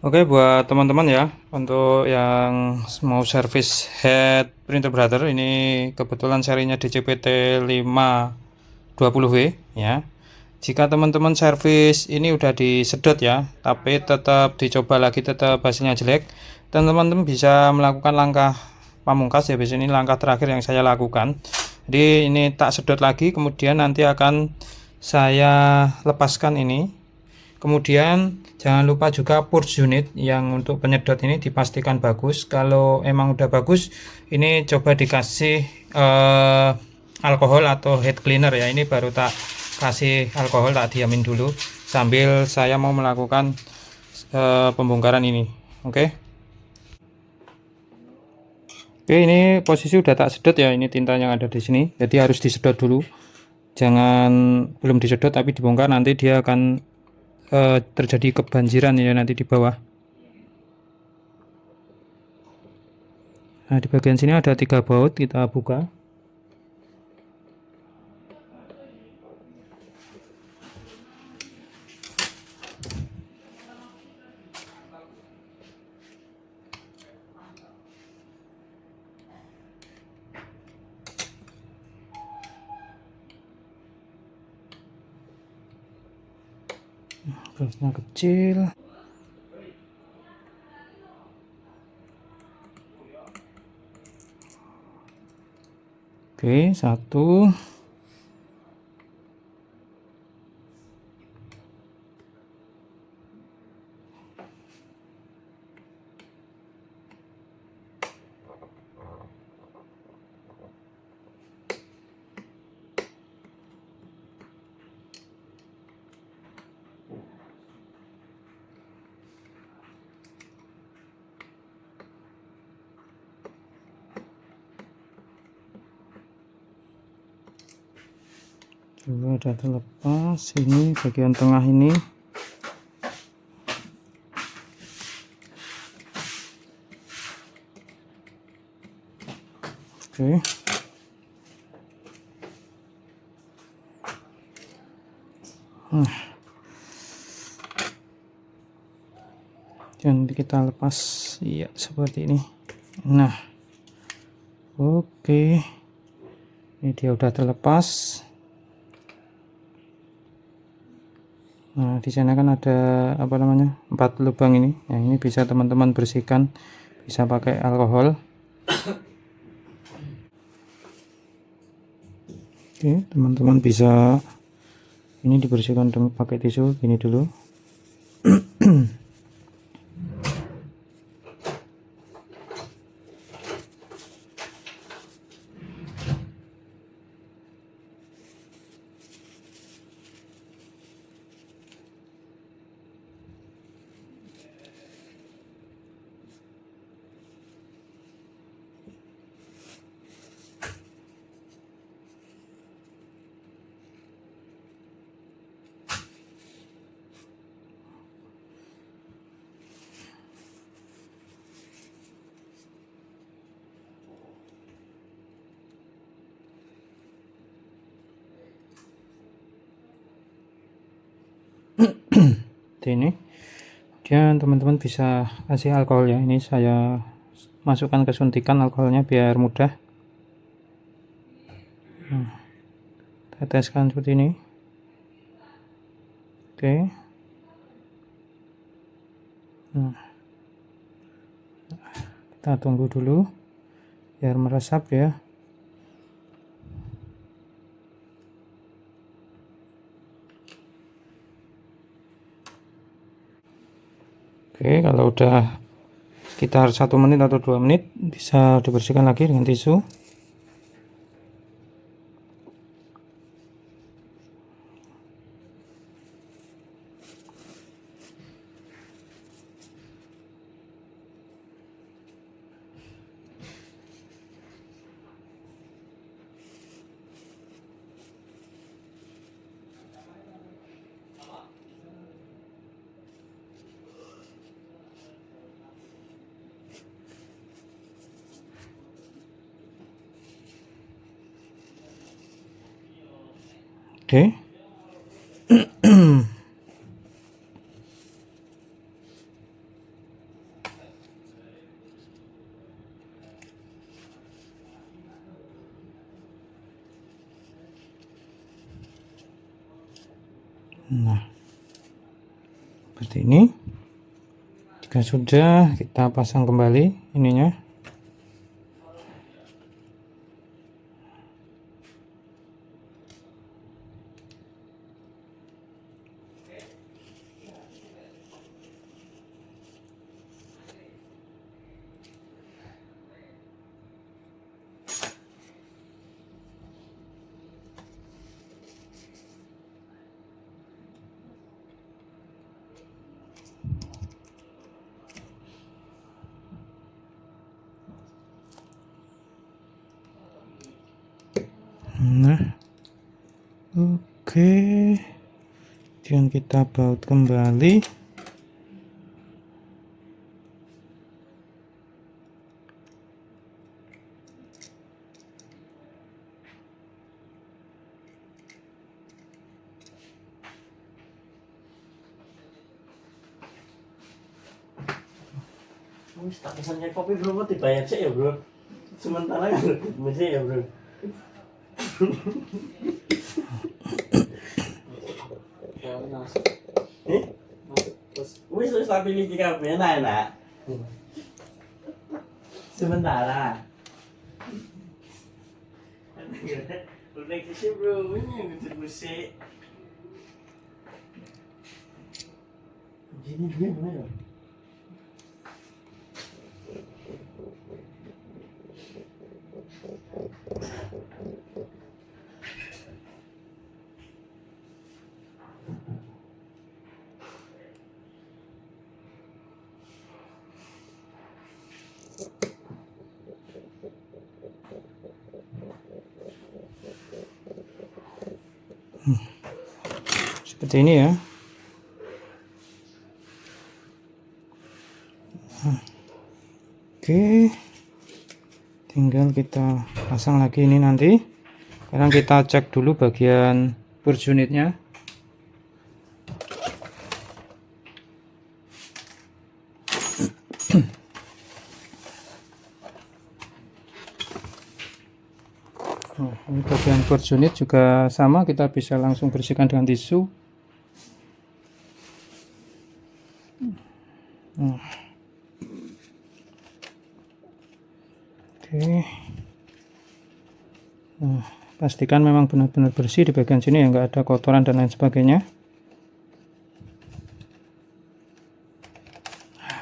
Oke, buat teman-teman ya, untuk yang mau servis head printer brother ini kebetulan serinya DCPT 520W ya. Jika teman-teman servis ini udah disedot ya, tapi tetap dicoba lagi tetap hasilnya jelek, teman-teman bisa melakukan langkah pamungkas ya, biasanya ini langkah terakhir yang saya lakukan. Jadi ini tak sedot lagi, kemudian nanti akan saya lepaskan ini. Kemudian jangan lupa juga purge unit yang untuk penyedot ini dipastikan bagus. Kalau emang udah bagus, ini coba dikasih alkohol atau head cleaner ya. Ini baru tak kasih alkohol, tak diamin dulu sambil saya mau melakukan pembongkaran ini. Oke. Oke, ini posisi udah tak sedot ya. Ini tinta yang ada di sini. Jadi harus disedot dulu. Jangan belum disedot tapi dibongkar, nanti dia akan terjadi kebanjiran ya nanti di bawah. Nah, di bagian sini ada 3 baut, kita buka. Gasnya kecil. Oke, satu. Dua udah terlepas. Ini bagian tengah ini. Oke. Dan kita lepas, iya seperti ini. Nah, oke, ini dia udah terlepas. Nah, di sana kan ada apa namanya 4 lubang ini. Nah, ini bisa teman-teman bersihkan, bisa pakai alkohol. Oke, teman-teman bisa ini dibersihkan dengan pakai tisu gini dulu. Ini kemudian teman-teman bisa kasih alkohol ya. Ini saya masukkan ke suntikan alkoholnya biar mudah. Teteskan seperti ini. Oke. Nah, kita tunggu dulu biar meresap ya. Oke, kalau udah sekitar 1 menit atau 2 menit bisa dibersihkan lagi dengan tisu. Oke. Nah, seperti ini. Jika sudah, kita pasang kembali ininya. Nah, oke, kemudian kita baut kembali. Tak pesannya kopi bro, dibayar sih ya bro. Sementara kan mesti ya bro. Wis tak pilih tiga enak. Sementara. Udah sih bro, ini gitu musik. Jadi gimana? Seperti ini ya. Oke, tinggal kita pasang lagi ini nanti. Sekarang kita cek dulu bagian purge unitnya. Nah, ini bagian purge unit juga sama, kita bisa langsung bersihkan dengan tisu. Oke. Nah, pastikan memang benar-benar bersih di bagian sini ya, nggak ada kotoran dan lain sebagainya.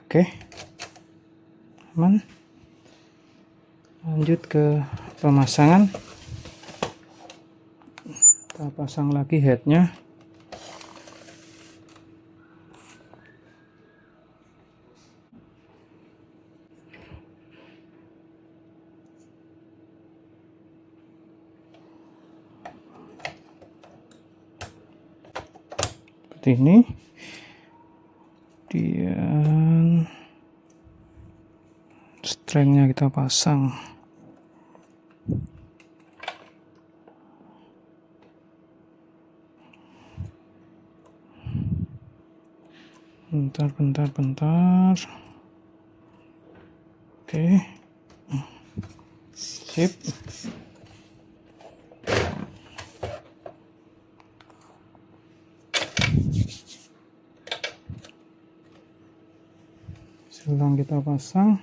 Oke, aman. Lanjut ke pemasangan. Kita pasang lagi headnya. Seperti ini. Kemudian strengnya kita pasang. Bentar. Oke. Sip. Selang kita pasang.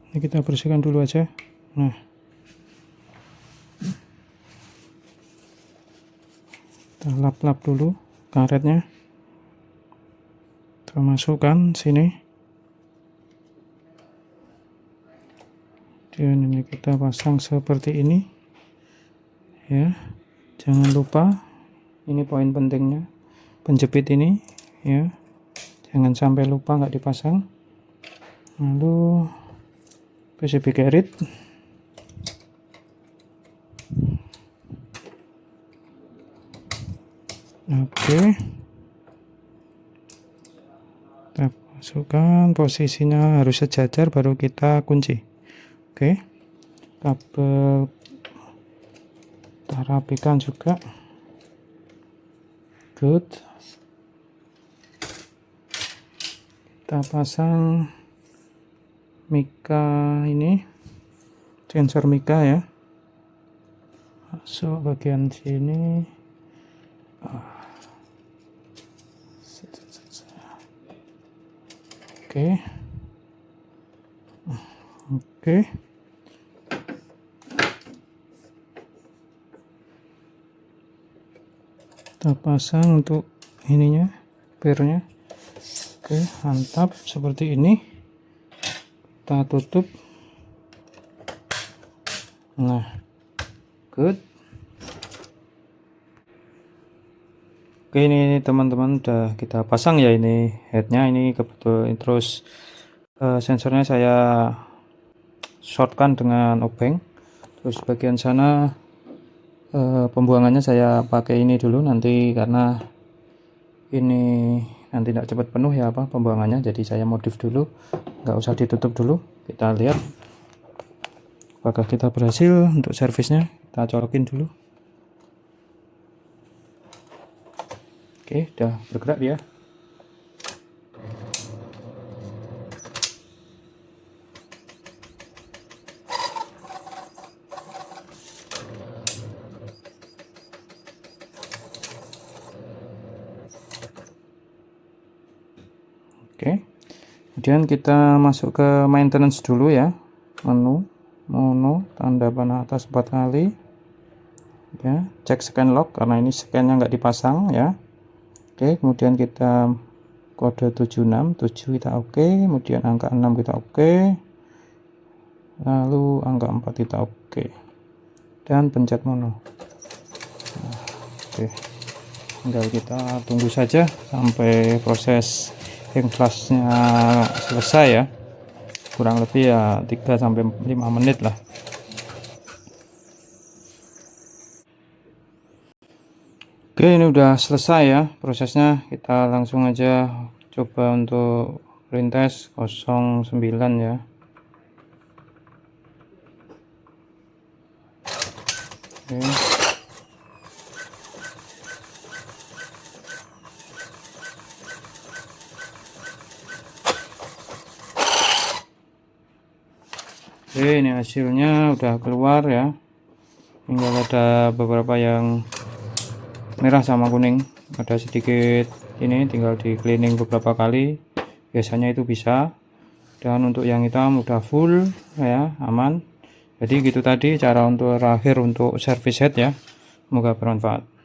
Ini kita bersihkan dulu aja. Nah, kita lap-lap dulu karetnya. Kita masukkan sini. Dan ini kita pasang seperti ini. Ya, jangan lupa ini poin pentingnya, penjepit ini ya, jangan sampai lupa nggak dipasang. Lalu PCB carrier. Oke, kita masukkan, posisinya harus sejajar baru kita kunci. Oke, kabel kita rapikan juga. Good. kita pasang mika ini, sensor mika ya, masuk bagian sini. Oke. Kita pasang untuk ininya, pernya. Oke, mantap, seperti ini. Kita tutup. Nah, good. Oke, ini teman-teman udah kita pasang ya, ini headnya, ini kebetulan. Terus sensornya saya shortkan dengan obeng. Terus bagian sana pembuangannya saya pakai ini dulu nanti, karena ini nanti tidak cepat penuh ya pembuangannya, jadi saya modif dulu, nggak usah ditutup dulu. Kita lihat apakah kita berhasil untuk servisnya. Kita colokin dulu. Oke, udah bergerak dia. Oke, kemudian kita masuk ke maintenance dulu ya. Menu, tanda panah atas 4 kali ya, cek scan log karena ini scannya nggak dipasang ya. Oke, kemudian kita kode 767 kita oke, kemudian angka 6 kita oke, lalu angka 4 kita oke, dan pencet mono. Oke, tinggal kita tunggu saja sampai proses inflasnya selesai ya, kurang lebih ya 3-5 menit lah. Oke, ini udah selesai ya prosesnya. Kita langsung aja coba untuk rintes 09 ya. Oke. Oke, ini hasilnya udah keluar ya. Tinggal ada beberapa yang merah sama kuning, ada sedikit ini, tinggal di cleaning beberapa kali, biasanya itu bisa. Dan untuk yang hitam udah full ya, aman. Jadi gitu tadi cara untuk terakhir untuk service head ya. Semoga bermanfaat.